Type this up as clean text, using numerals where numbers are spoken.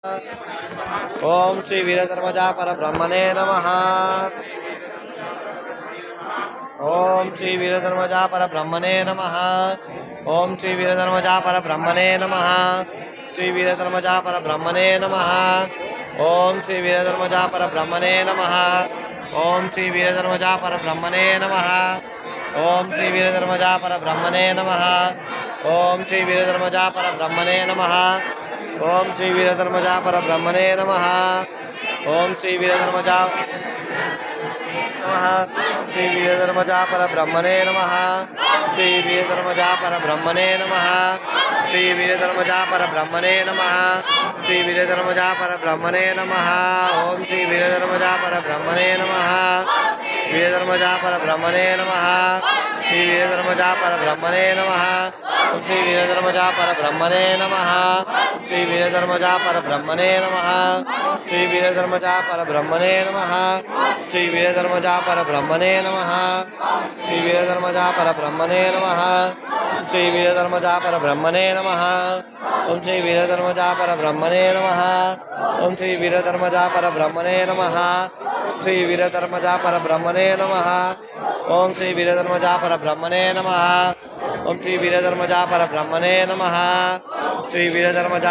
ओम श्री वीरधर्मजा परब्रह्मणे नमः। ओम श्री वीरधर्मजा परब्रह्मणे नमः। ओम श्री वीरधर्मजा परब्रह्मणे नमः। श्री वीरधर्मजा परब्रह्मणे नमः। ओम श्री वीरधर्मजा परब्रह्मणे नमः। ओम श्री वीरधर्मजा परब्रह्मणे नमः। ओम श्री वीरधर्मजा परब्रह्मणे नमः। ओम श्री वीरधर्मजा परब्रह्मणे नमः। ओम श्री वीरधर्मजा परब्रह्मणे नमः। ओम श्री वीरधर्मजा नमः। श्री वीरधर्मजा परब्रह्मणे नमः। श्री वीरधर्मजा परब्रह्मणे नमः। श्री वीरधर्मजा परब्रह्मणे नमः। श्री वीरधर्मजा परब्रह्मणे नमः। ओम श्री वीरधर्मजा परब्रह्मणे नमः। वीरधर्मजा परब्रह्मणे नमः। श्री वीरधर्मजा परब्रह्मणे नमः। श्री वीरधर्मजा परब्रह्मणे नमः। श्री वीरधर्मजा परब्रह्मणे नमः। श्री वीरधर्मजा परब्रह्मणे नमः। श्री वीरधर्मजा परब्रह्मणे नमः। श्री वीरधर्मजा परब्रह्मणे नमः। श्री वीरधर्मजा परब्रह्मणे नमः। ओम श्री वीरधर्मजा परब्रह्मणे नमः। ओम श्री वीरधर्मजा परब्रह्मणे नमः। श्री वीरधर्मजा परब्रह्मणे नमः। ओम श्री वीरधर्मजा परब्रह्मणे नमः। ओम श्री वीरधर्मजा परब्रह्मणे नमः। श्री वीरधर्मजा